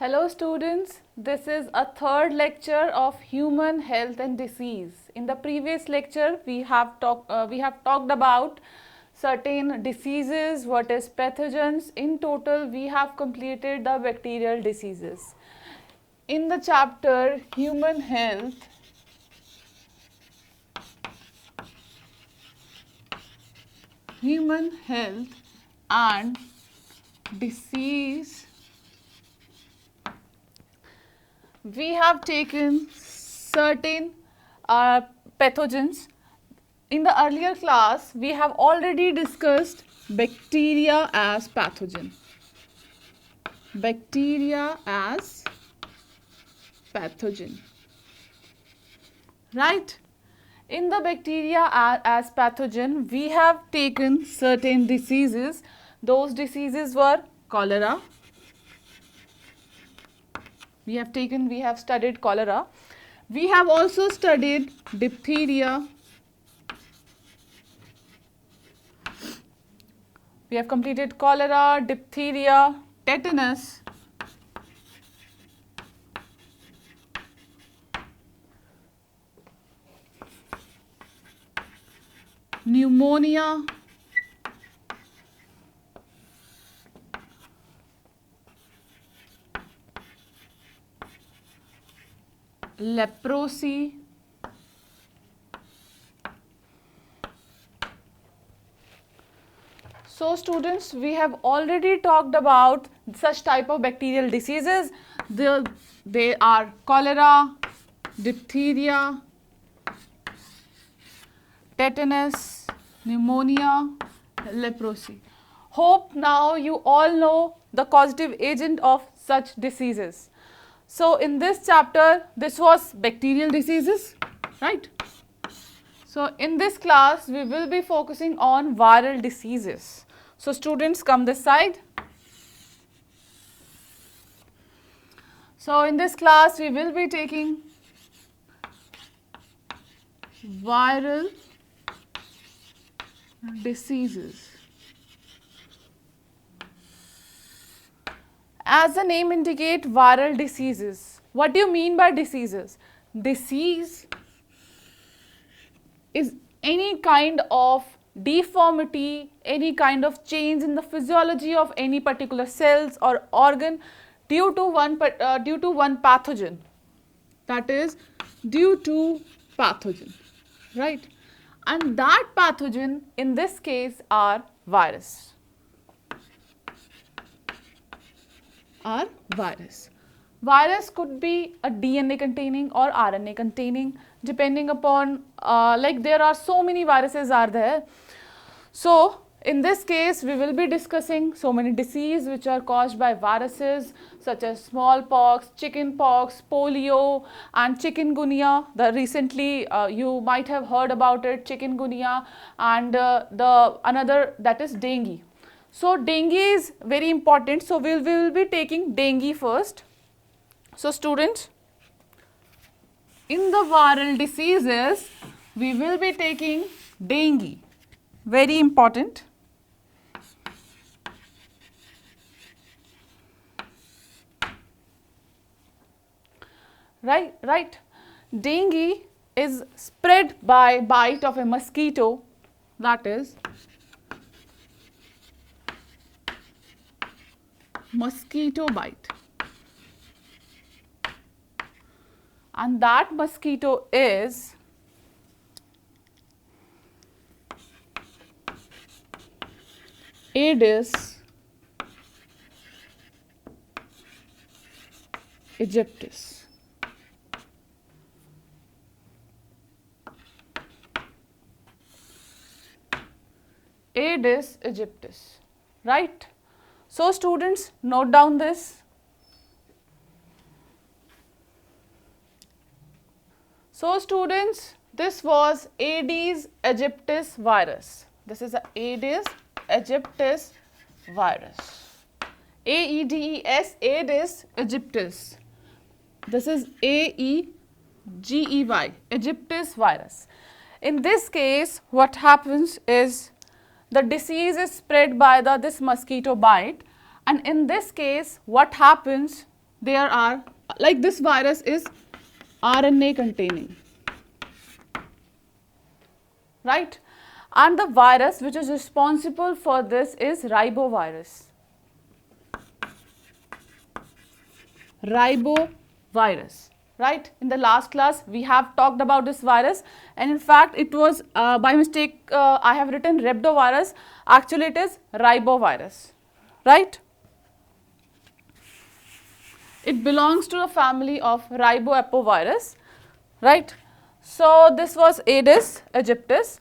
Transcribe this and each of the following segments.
Hello students, this is a third lecture of human health and disease. In the previous lecture, we have talked about certain diseases, what is pathogens. In total, we have completed the bacterial diseases. In the chapter human health and disease, we have taken certain pathogens. In the earlier class, we have already discussed bacteria as pathogen. Bacteria as pathogen. Right? In the bacteria as pathogen, we have taken certain diseases. Those diseases were cholera. We have studied cholera. We have also studied diphtheria. We have completed cholera, diphtheria, tetanus, pneumonia, leprosy, so students, we have already talked about such type of bacterial diseases. They are cholera, diphtheria, tetanus, pneumonia, leprosy. Hope now you all know the causative agent of such diseases. So in this chapter, this was bacterial diseases, right? So in this class, we will be focusing on viral diseases. So students, come this side. So in this class, we will be taking viral diseases. As the name indicates, viral diseases. What do you mean by diseases? Disease is any kind of deformity, any kind of change in the physiology of any particular cells or organ due to one pathogen. That is due to pathogen, right? And that pathogen in this case are virus. Virus could be a DNA containing or RNA containing, depending upon like there are so many viruses are there. So in this case, we will be discussing so many diseases which are caused by viruses such as smallpox, chickenpox, polio and chikungunya. Recently you might have heard about it, chikungunya, and the another, that is dengue. So dengue is very important. So we will be taking dengue first. So students, in the viral diseases, we will be taking dengue. Very important. Right. Dengue is spread by bite of a mosquito, that is mosquito bite. And that mosquito is Aedes aegyptus. Aedes aegyptus, right? So students, note down this. So students, this was Aedes aegyptus virus. This is a Aedes aegyptus virus. AEDES, Aedes aegyptus. This is AEGEY, aegyptus virus. In this case, what happens is the disease is spread by this mosquito bite, and in this case what happens, there are, like this virus is RNA containing, right? And the virus which is responsible for this is ribovirus. Ribovirus, right? In the last class we have talked about this virus, and in fact it was by mistake I have written rhabdovirus. Actually it is ribovirus, right? It belongs to a family of riboapovirus, right? So this was Aedes aegypti.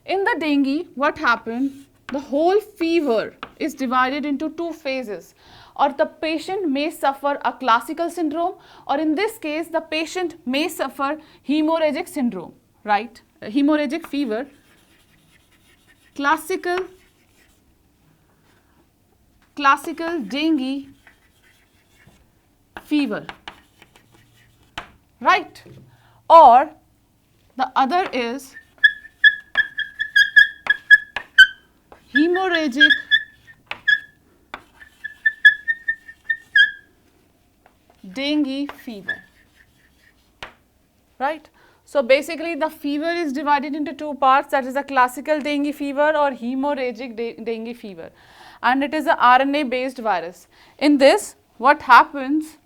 In the dengue, what happened? The whole fever is divided into two phases, or the patient may suffer a classical syndrome, or in this case the patient may suffer hemorrhagic syndrome, right? Hemorrhagic fever, classical dengue fever, right? Or the other is hemorrhagic dengue fever, right? So basically the fever is divided into two parts, that is a classical dengue fever or hemorrhagic dengue fever, and it is a RNA based virus. In this, what happens?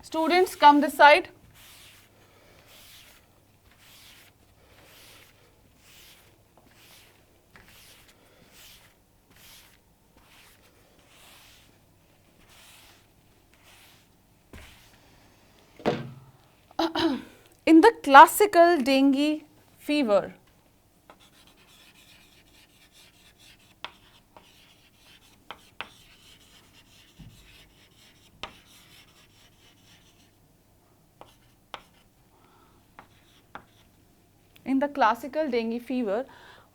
Students, come this side. In the classical dengue fever,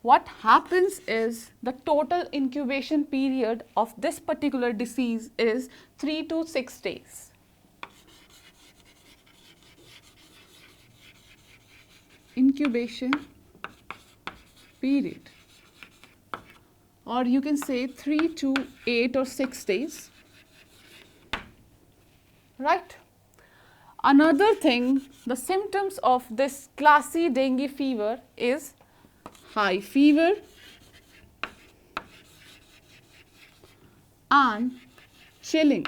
what happens is the total incubation period of this particular disease is 3 to 6 days. Incubation period, or you can say 3 to 8 or 6 days, right? Another thing, the symptoms of this classy dengue fever is high fever and chilling.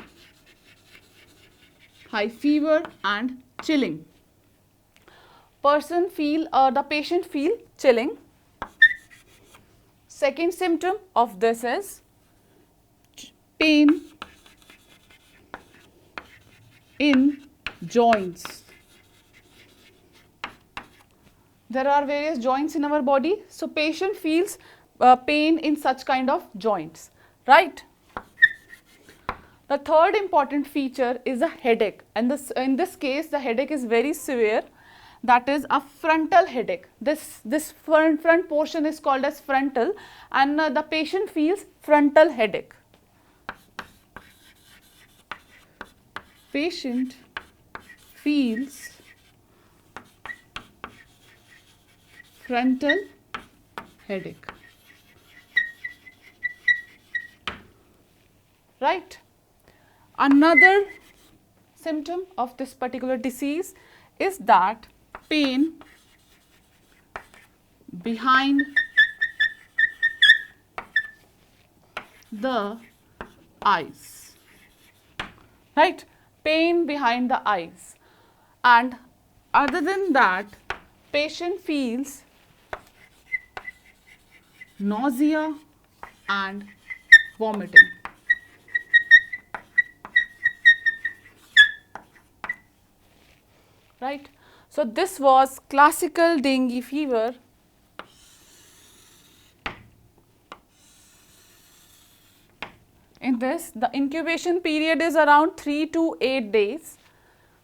High fever and chilling. The patient feel chilling. Second symptom of this is pain in joints. There are various joints in our body, so patient feels pain in such kind of joints, right? The third important feature is a headache, and in this case the headache is very severe. That is a frontal headache. This front portion is called as frontal, and the patient feels frontal headache. Patient feels frontal headache, right? Another symptom of this particular disease is that pain behind the eyes, right? Pain behind the eyes. And other than that, patient feels nausea and vomiting. Right? So this was classical dengue fever. In this, the incubation period is around 3 to 8 days.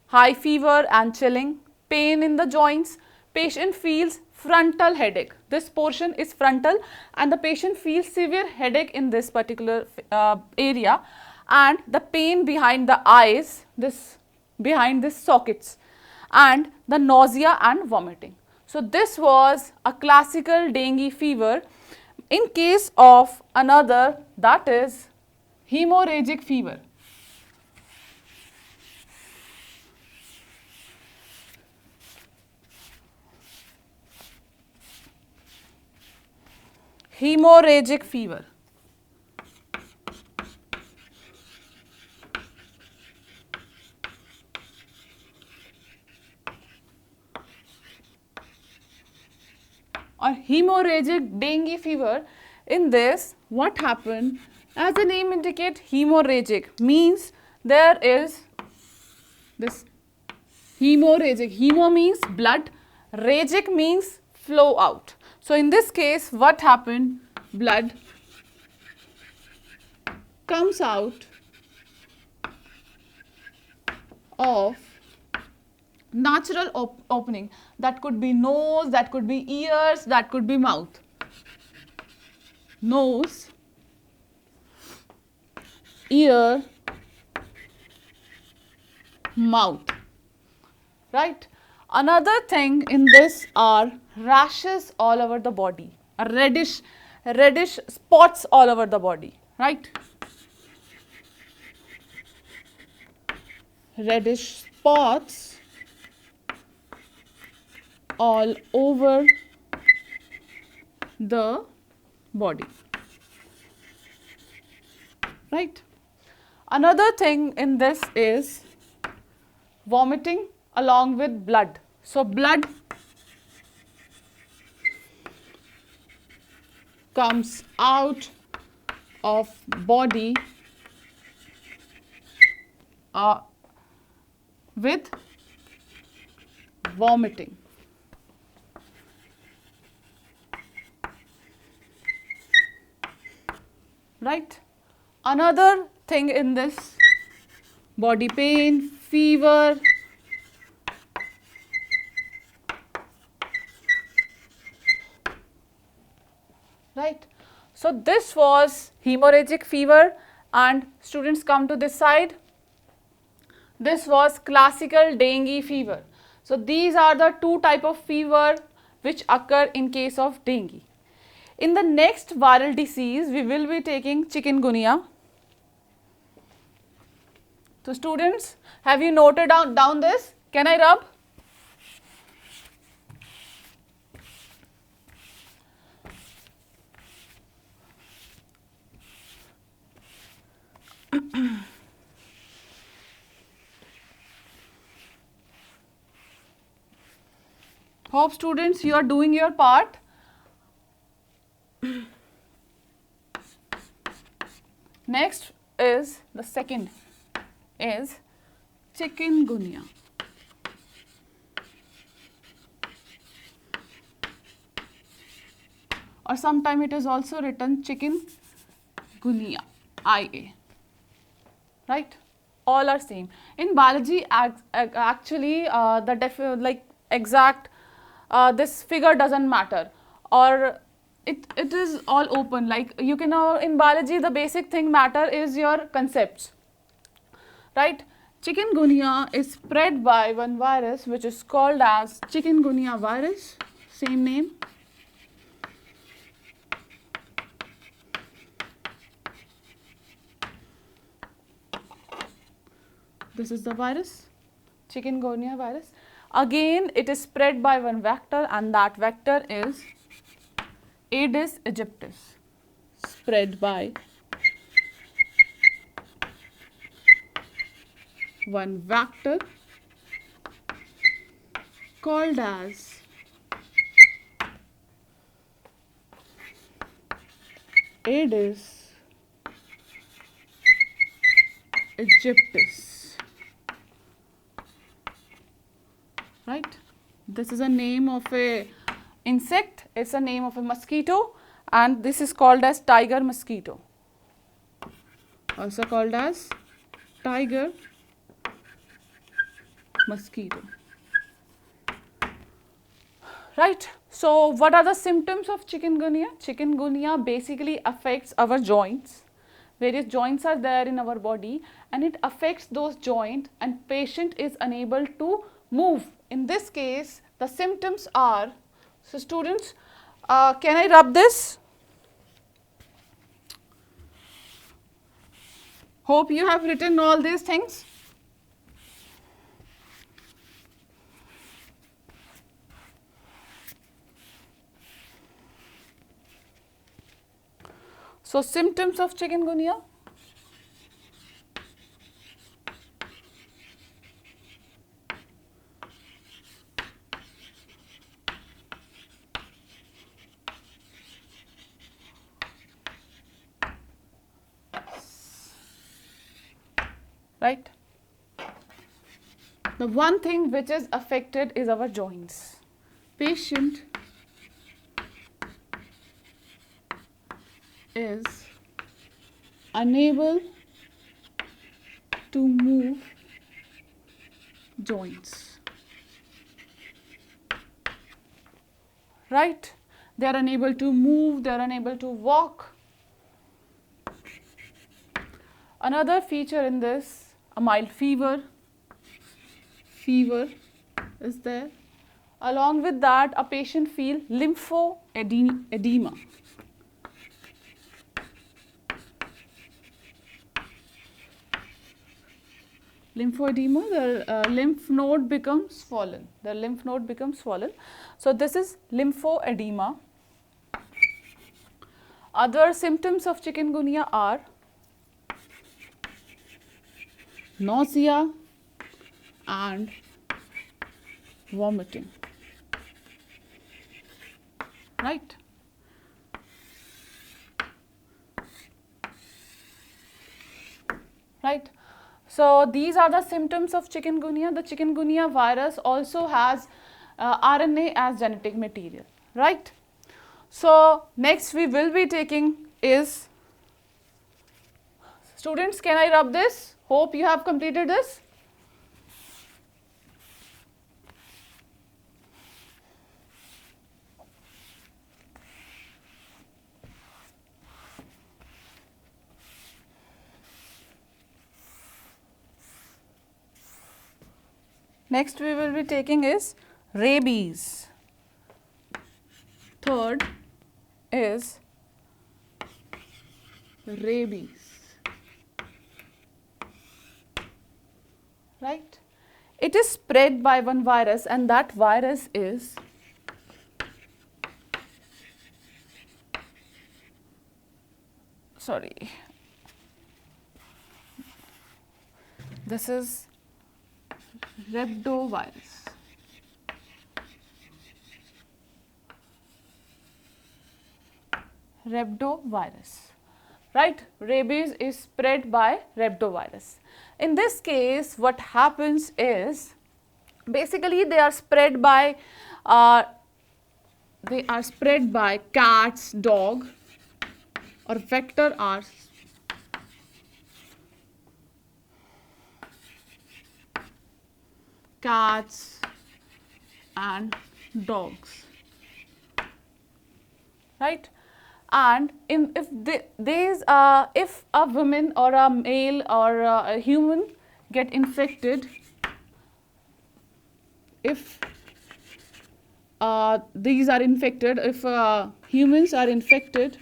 High fever and chilling, pain in the joints, patient feels frontal headache. This portion is frontal, and the patient feels severe headache in this particular area, and the pain behind the eyes, behind these sockets, and the nausea and vomiting. So this was a classical dengue fever. In case of another, that is hemorrhagic fever. hemorrhagic fever. Or hemorrhagic dengue fever. In this, what happened? As the name indicates, hemorrhagic means there is this hemorrhagic. Hemo means blood, rhagic means flow out. So in this case, what happened? Blood comes out of natural opening. That could be nose, that could be ears, that could be mouth. Nose, ear, mouth. Right? Another thing in this are rashes all over the body, reddish spots all over the body, right? Reddish spots all over the body, right? Another thing in this is vomiting along with blood. So blood comes out of body with vomiting. Right? Another thing in this, body pain, fever, right? So this was hemorrhagic fever, and students come to this side. This was classical dengue fever. So these are the two type of fever which occur in case of dengue. In the next viral disease, we will be taking chikungunya. So students, have you noted down this? Can I rub? Hope students you are doing your part. Next is the second is chikungunya. Or sometime it is also written chikungunya, IA. Right? All are same. In biology, actually, the exact this figure doesn't matter, or it is all open. Like you can in biology, the basic thing matter is your concepts. Right? Chikungunya is spread by one virus which is called as chikungunya virus. Same name. This is the virus, chikungunya virus. Again, it is spread by one vector, and that vector is Aedes aegypti, spread by one vector called as Aedes aegypti. Right? This is a name of a insect, it's a name of a mosquito, and this is called as tiger mosquito, also called as tiger mosquito. Right? So what are the symptoms of chikungunya? Chikungunya basically affects our joints. Various joints are there in our body, and it affects those joints, and patient is unable to move. In this case, the symptoms are, so students, can I rub this? Hope you have written all these things. So symptoms of chikungunya. Right? The one thing which is affected is our joints. Patient is unable to move joints. Right? They are unable to move, they are unable to walk. Another feature in this, a mild fever. Fever is there. Along with that, a patient feels lymphoedema. Lymphoedema, the lymph node becomes swollen. The lymph node becomes swollen. So this is lymphoedema. Other symptoms of chikungunya are nausea and vomiting. Right? Right? So these are the symptoms of chikungunya. The chikungunya virus also has RNA as genetic material. Right? So next we will be taking is, students, can I rub this? Hope you have completed this. Next we will be taking is rabies. Third is rabies. Right? It is spread by one virus, and that virus is this is rhabdovirus. Rhabdovirus. Right? Rabies is spread by rhabdovirus. In this case, what happens is, basically they are spread by cats, dog, or vector are cats and dogs. Right? And if a woman or a male or a human get infected, if these are infected, if humans are infected,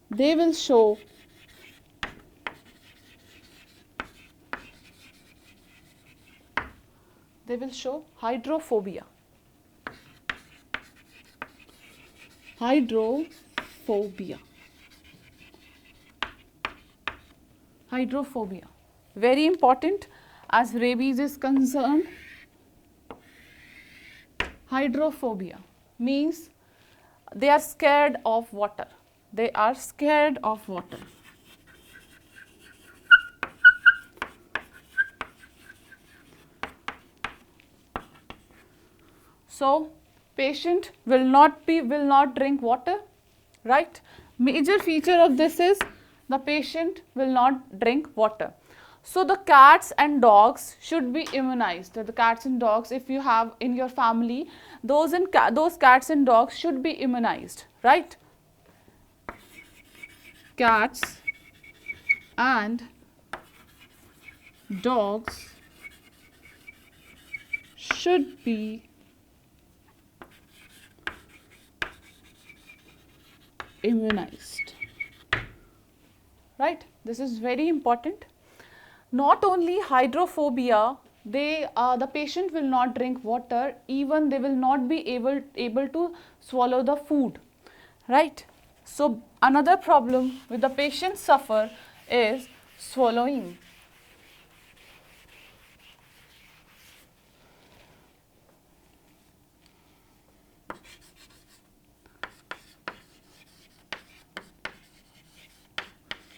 they will show hydrophobia. Hydrophobia. Very important as rabies is concerned. Hydrophobia means they are scared of water. They are scared of water. So patient will not drink water, right? Major feature of this is the patient will not drink water. So the cats and dogs should be immunized. The cats and dogs, if you have in your family, those cats and dogs should be immunized, right? Cats and dogs should be immunized, right? This is very important. Not only hydrophobia the patient will not drink water, even they will not be able to swallow the food, right? So another problem with the patient suffer is swallowing.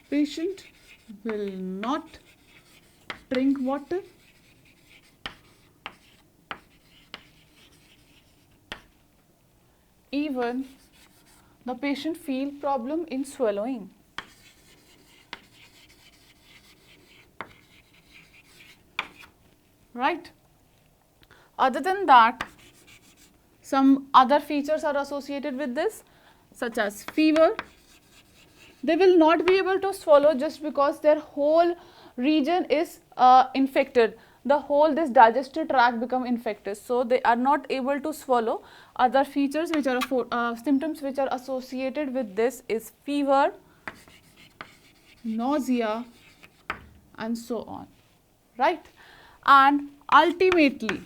Patient will not drink water, even the patient feel problem in swallowing. Right? Other than that, some other features are associated with this, such as fever. They will not be able to swallow just because their whole region is infected. The whole this digestive tract become infected, so they are not able to swallow. Other features which are symptoms which are associated with this is fever, nausea, and so on, right? And ultimately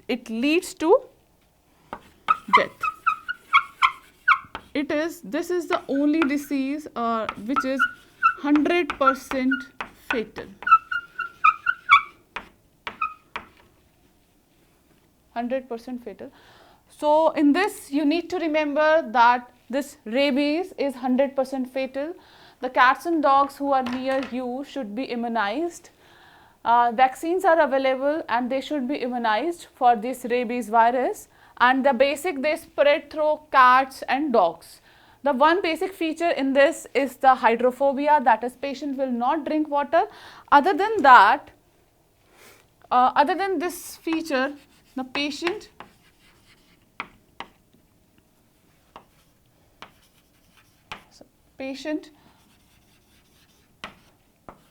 it leads to death. This is the only disease which is 100% fatal. 100% fatal. So in this you need to remember that this rabies is 100% fatal. The cats and dogs who are near you should be immunized. Vaccines are available and they should be immunized for this rabies virus, and the basic they spread through cats and dogs. The one basic feature in this is the hydrophobia, that is patient will not drink water. Other than that, other than this feature, the patient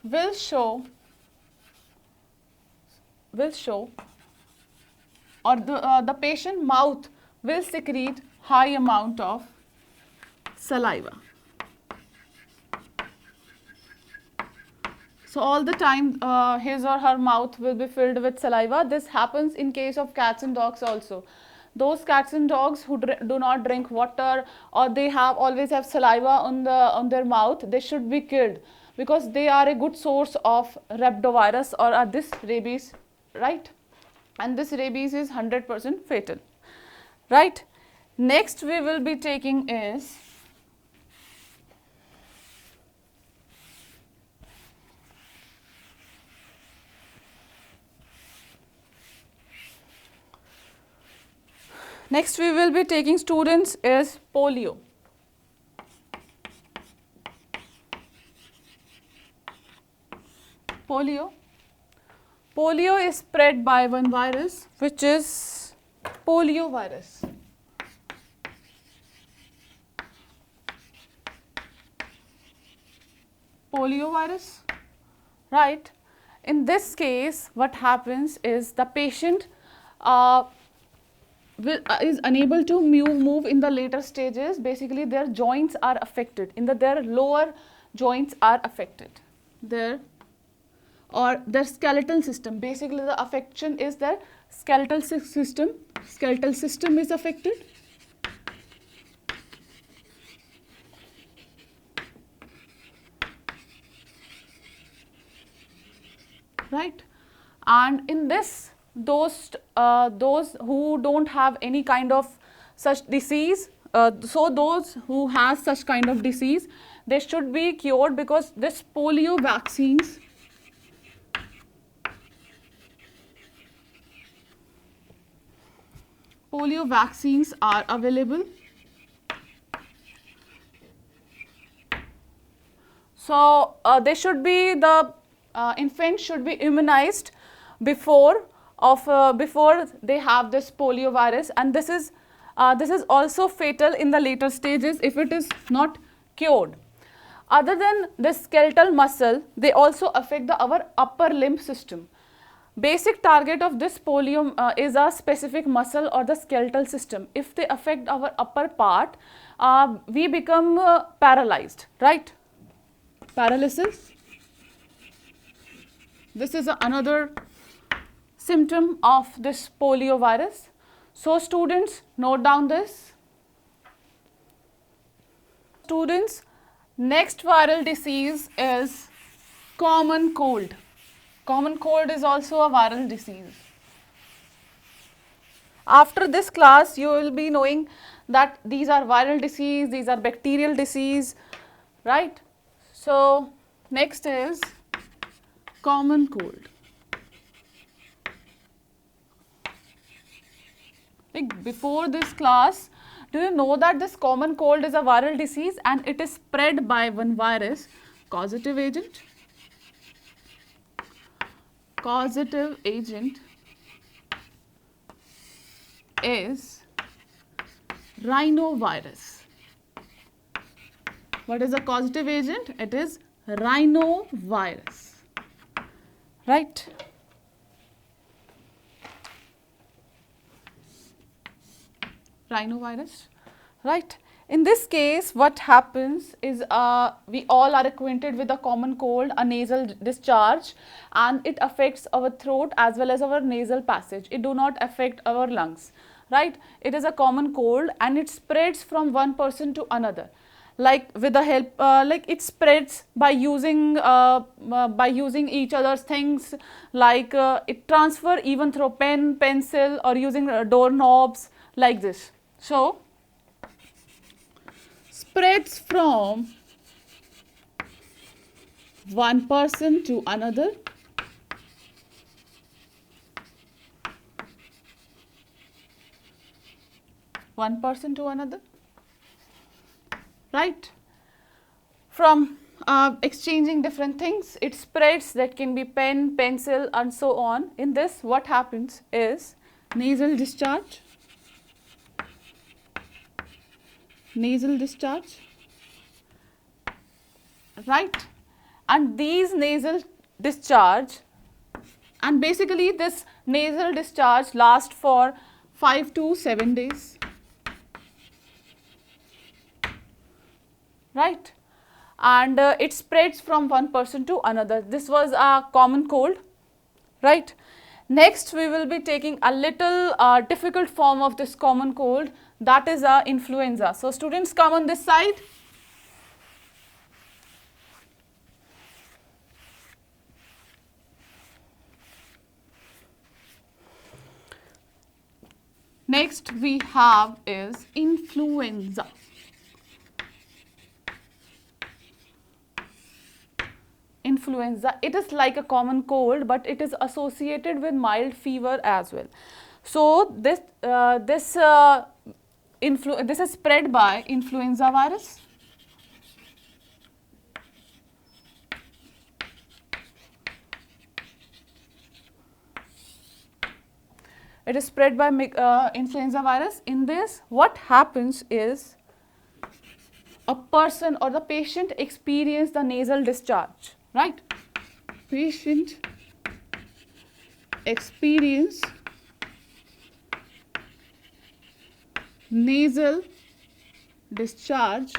will show or the patient mouth will secrete high amount of saliva. So all the time his or her mouth will be filled with saliva. This happens in case of cats and dogs also. Those cats and dogs who do not drink water, or they always have saliva on their mouth, they should be killed, because they are a good source of rhabdovirus or this rabies, right? And this rabies is 100% fatal, right? Next we will be taking is students is polio. Polio is spread by one virus, which is poliovirus. Right? In this case, what happens is the patient is unable to move in the later stages. Basically, their joints are affected. Their lower joints are affected. Their skeletal system. Basically, the affection is their skeletal system. Skeletal system is affected. Right? And in this, those who don't have any kind of such disease, so those who have such kind of disease, they should be cured, because this polio vaccines are available. So they should be infant should be immunized before they have this polio virus, and this is also fatal in the later stages if it is not cured. Other than the skeletal muscle, they also affect our upper limb system. Basic target of this polio is a specific muscle or the skeletal system. If they affect our upper part, we become paralyzed, right? Paralysis. This is another symptom of this poliovirus. So students, note down this. Students, next viral disease is common cold. Common cold is also a viral disease. After this class, you will be knowing that these are viral disease, these are bacterial disease, right? So next is common cold. Like before this class, do you know that this common cold is a viral disease and it is spread by one virus, causative agent? Causative agent is rhinovirus. What is a causative agent? It is rhinovirus, right? Rhinovirus, right? In this case, what happens is we all are acquainted with a common cold, a nasal discharge, and it affects our throat as well as our nasal passage. It do not affect our lungs, right? It is a common cold and it spreads from one person to another. Like with the help, like it spreads by using each other's things, like it transfer even through pen, pencil, or using doorknobs like this. So spreads from one person to another. One person to another, right? From exchanging different things, it spreads. That can be pen, pencil, and so on. In this, what happens is nasal discharge. Nasal discharge, right? And these nasal discharge, and basically this nasal discharge lasts for 5 to 7 days, right? And it spreads from one person to another. This was a common cold, right? Next, we will be taking a little difficult form of this common cold, that is influenza. So students, come on this side. Next we have is influenza. Influenza, it is like a common cold, but it is associated with mild fever as well. So this is spread by influenza virus. It is spread by influenza virus. In this, what happens is a person or the patient experience the nasal discharge, right? Patient experience nasal discharge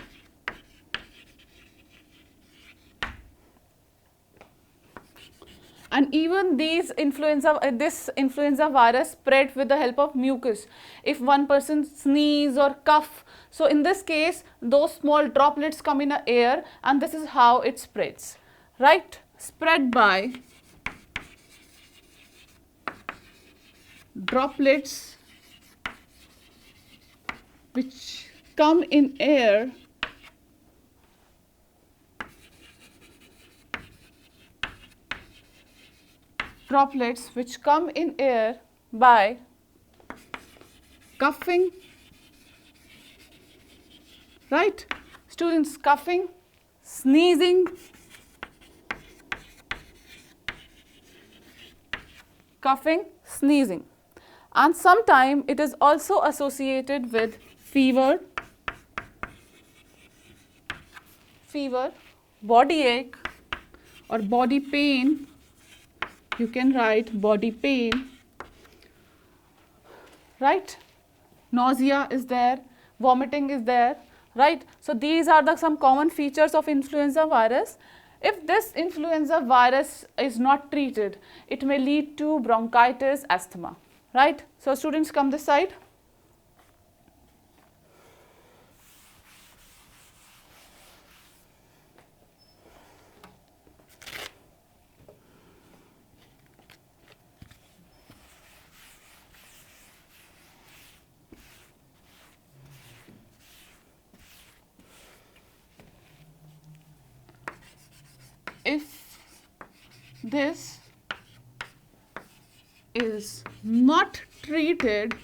and even this influenza virus spread with the help of mucus. If one person sneeze or cough, so in this case those small droplets come in the air and this is how it spreads, right? Spread by droplets which come in air by coughing, right? Students, coughing, sneezing, coughing, sneezing, and sometimes it is also associated with fever, body ache or body pain. You can write body pain, right? Nausea is there, vomiting is there, right? So these are some common features of influenza virus. If this influenza virus is not treated, it may lead to bronchitis, asthma, right? So students, come this side. If this is not treated,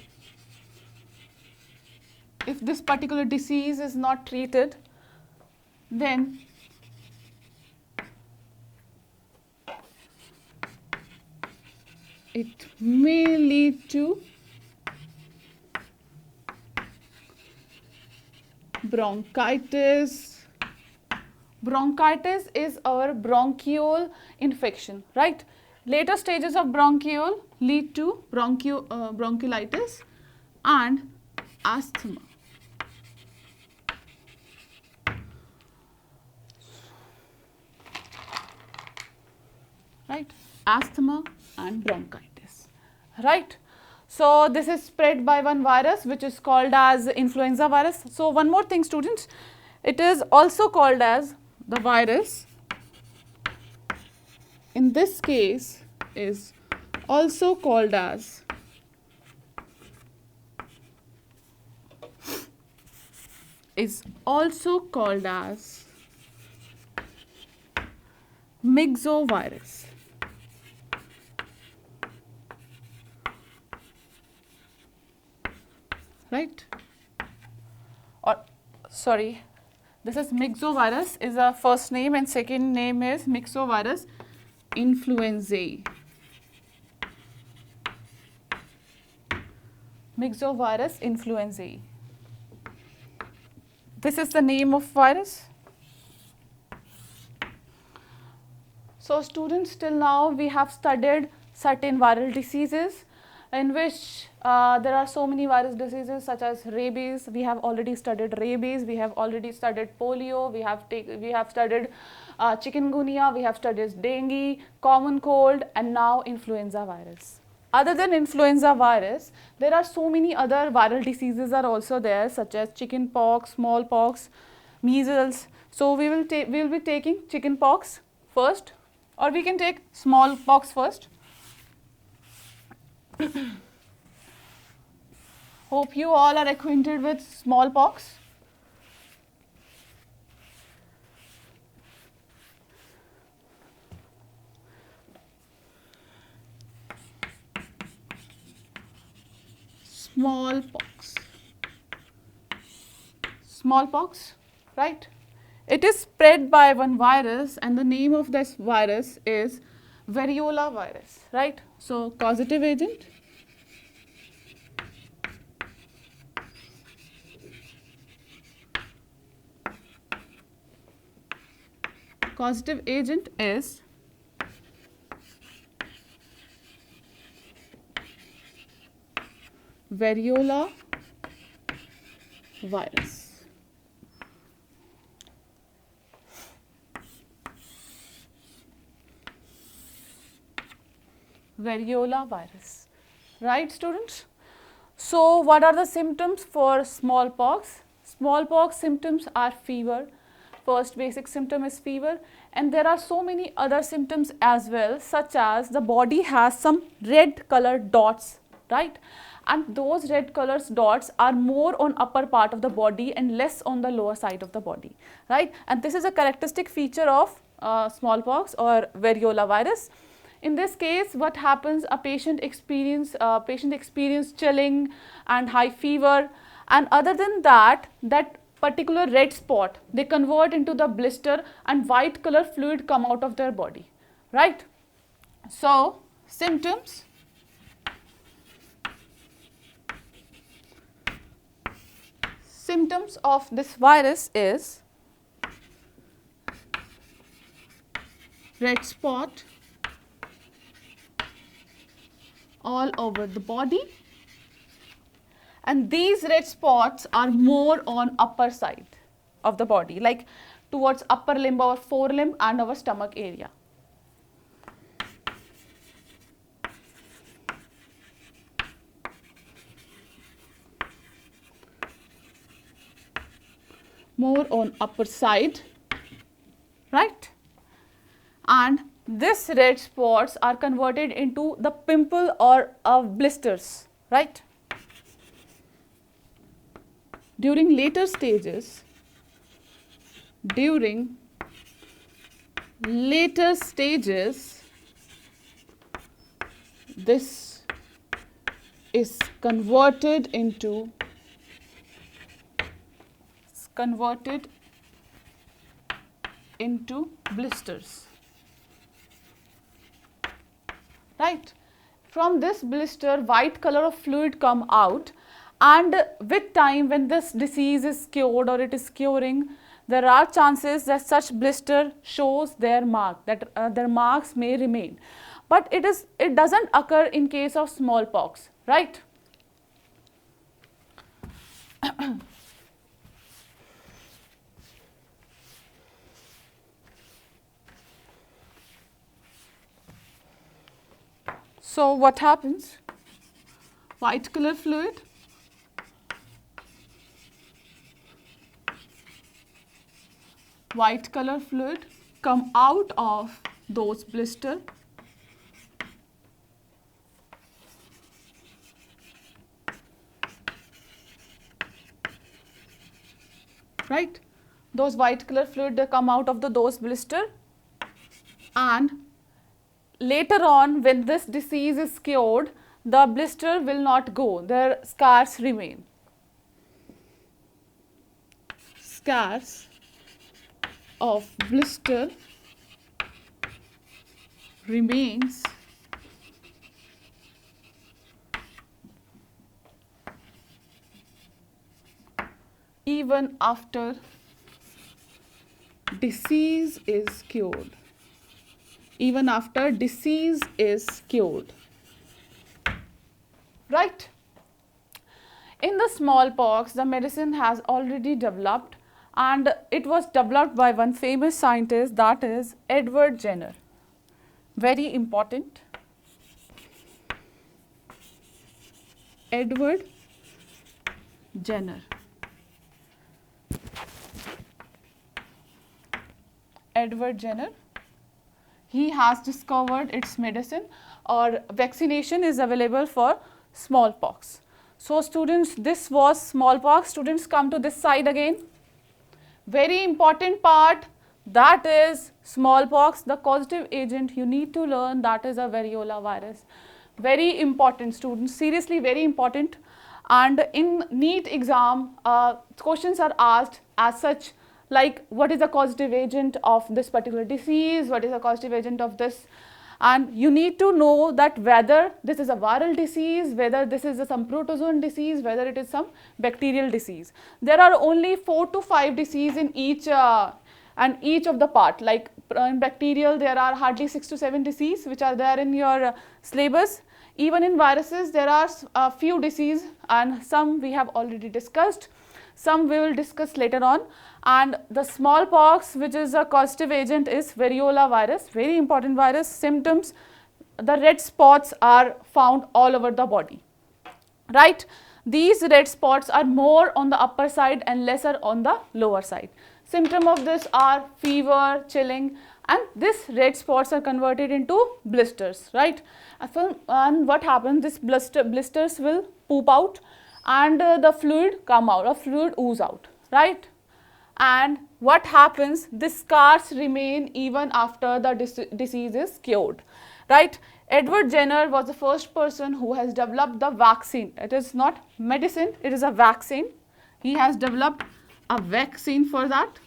if this particular disease is not treated, then it may lead to bronchitis. Bronchitis is our bronchiole infection, right? Later stages of bronchiole lead to bronchiolitis and asthma. Right? Asthma and bronchitis. Right? So this is spread by one virus which is called as influenza virus. So one more thing, students, it is also called as the virus, in this case, is also called as myxovirus. Right? Or sorry, this is myxovirus is a first name and second name is myxovirus influenzae. Myxovirus influenzae. This is the name of virus. So students, till now we have studied certain viral diseases in which there are so many virus diseases such as rabies. We have already studied rabies, we have already studied polio, we have studied chikungunya, we have studied dengue, common cold, and now influenza virus. Other than influenza virus, there are so many other viral diseases are also there, such as chickenpox, smallpox, measles. So we will be taking chickenpox first, or we can take smallpox first. Hope you all are acquainted with smallpox. Smallpox, right? It is spread by one virus and the name of this virus is variola virus, right? So causative agent, is variola virus. Variola virus, right students? So what are the symptoms for smallpox? Smallpox symptoms are fever. First basic symptom is fever, and there are so many other symptoms as well, such as the body has some red colored dots, right? And those red colored dots are more on upper part of the body and less on the lower side of the body, right? And this is a characteristic feature of smallpox or variola virus. In this case, what happens, a patient experience chilling and high fever, and other than that, that particular red spot, they convert into the blister and white color fluid come out of their body, right? So, symptoms. Symptoms of this virus is red spot all over the body, and these red spots are more on upper side of the body, like towards upper limb, our forelimb and our stomach area. More on upper side, right? And this red spots are converted into the pimple or blisters, right? During later stages, this is converted into blisters, right? From this blister, white color of fluid come out, and with time, when this disease is cured or it is curing, there are chances that such blister shows their mark, that their marks may remain. But it doesn't occur in case of smallpox, right? So what happens? White color fluid come out of those blister, right? Those white color fluid, they come out of those blister, and later on, when this disease is cured, the blister will not go, their scars remain. Scars of blister remains even after disease is cured. Even after disease is cured, right? In the smallpox, the medicine has already developed, and it was developed by one famous scientist, that is Edward Jenner. Very important. Edward Jenner. Edward Jenner. He has discovered its medicine, or vaccination is available for smallpox. So students, this was smallpox. Students, come to this side again. Very important part, that is smallpox. The causative agent you need to learn, that is a variola virus. Very important, students, seriously very important. And in NEET exam, questions are asked as such, like what is the causative agent of this particular disease, what is the causative agent of this, and you need to know that whether this is a viral disease, whether this is some protozoan disease, whether it is some bacterial disease. There are only 4 to 5 diseases in each of the part, like in bacterial there are hardly 6 to 7 diseases which are there in your syllabus. Even in viruses there are a few diseases, and some we have already discussed, some we will discuss later on. And the smallpox, which is a causative agent, is variola virus, very important virus. Symptoms, the red spots are found all over the body, right? These red spots are more on the upper side and lesser on the lower side. Symptom of this are fever, chilling, and this red spots are converted into blisters, right? And what happens, this blisters will poop out, and the fluid come out, or fluid ooze out, right? And what happens, the scars remain even after the disease is cured, right? Edward Jenner was the first person who has developed the vaccine. It is not medicine, it is a vaccine. He has developed a vaccine for that.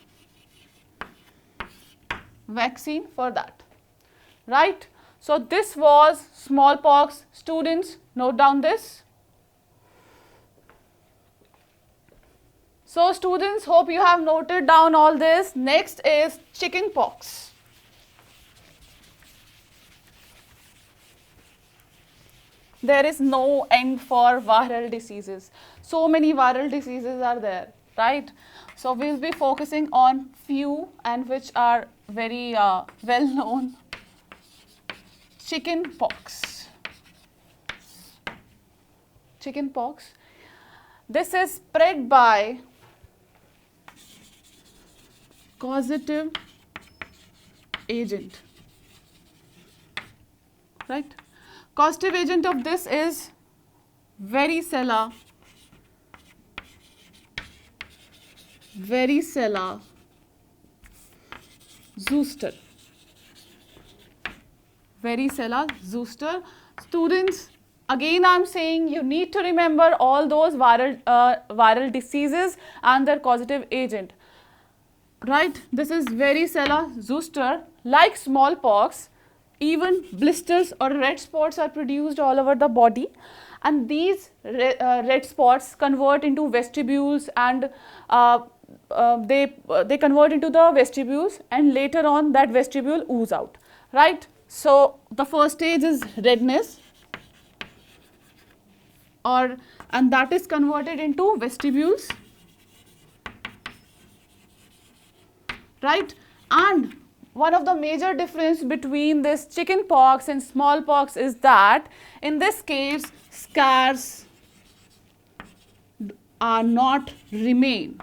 Right? So this was smallpox. Students, note down this. So students, hope you have noted down all this. Next is chickenpox. There is no end for viral diseases. So many viral diseases are there. right? So we'll be focusing on few and which are very well known. Chicken pox. Chicken pox. This is spread by causative agent, right? Causative agent of this is varicella zoster. Varicella zoster. Students, again I'm saying you need to remember all those viral diseases and their causative agent. Right, this is varicella zoster. Like smallpox, even blisters or red spots are produced all over the body, and these red spots convert into vestibules, and they convert into the vestibules, and later on that vestibule ooze out, right? So the first stage is redness, and that is converted into vestibules, right? And one of the major difference between this chicken pox and smallpox is that in this case scars are not remain,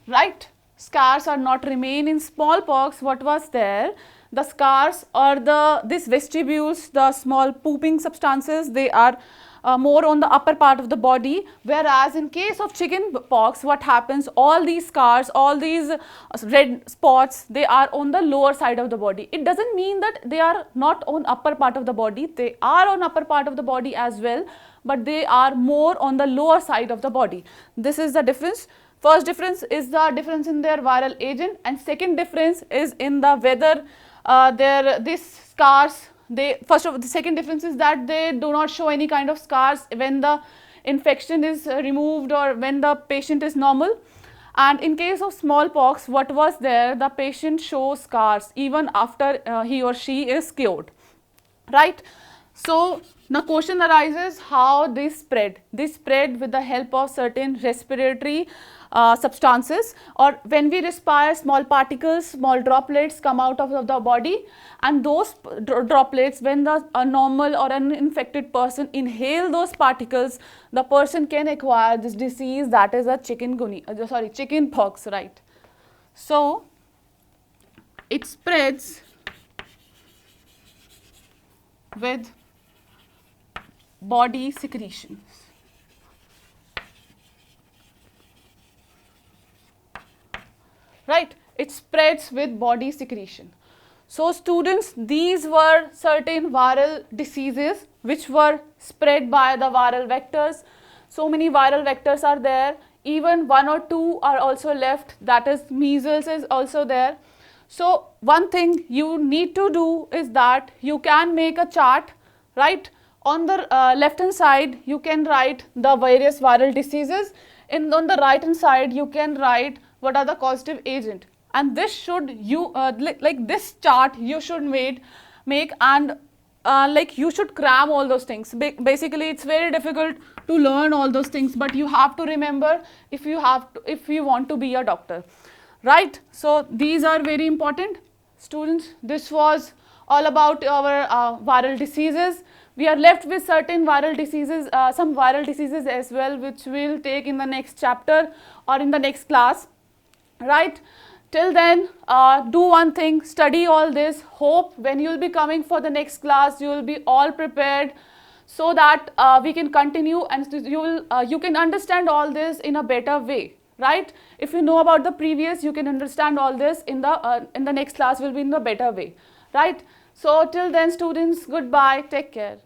right? Scars are not remain. In smallpox, what was there? The scars or this vestibules, the small pooping substances, they are more on the upper part of the body, whereas in case of chicken pox, what happens, all these scars, all these red spots, they are on the lower side of the body. It doesn't mean that they are not on upper part of the body, they are on upper part of the body as well, but they are more on the lower side of the body. This is the difference. First difference is the difference in their viral agent, and second difference is in the whether these scars, the second difference is that they do not show any kind of scars when the infection is removed or when the patient is normal. And in case of smallpox, what was there, the patient shows scars even after he or she is cured, right? So now question arises, how this spread? This spread with the help of certain respiratory substances, or when we respire, small particles, small droplets come out of the body, and those droplets, when a normal or an infected person inhale those particles, the person can acquire this disease, that is a chicken pox, right? So it spreads with body secretions. Right, it spreads with body secretion. So students, these were certain viral diseases which were spread by the viral vectors. So many viral vectors are there, even one or two are also left, that is measles is also there. So one thing you need to do is that you can make a chart, right? On the left hand side you can write the various viral diseases, and on the right hand side you can write what are the causative agent, and this should you like this chart you should make and like you should cram all those things. Basically it's very difficult to learn all those things, but you have to remember if you want to be a doctor, right? So these are very important. Students, this was all about our viral diseases. We are left with certain viral diseases, some viral diseases as well, which we will take in the next chapter or in the next class, right? Till then, do one thing, study all this. Hope when you will be coming for the next class, you will be all prepared, so that we can continue and you can understand all this in a better way, right? If you know about the previous, you can understand all this in the next class will be in a better way, right? So till then students, goodbye, take care.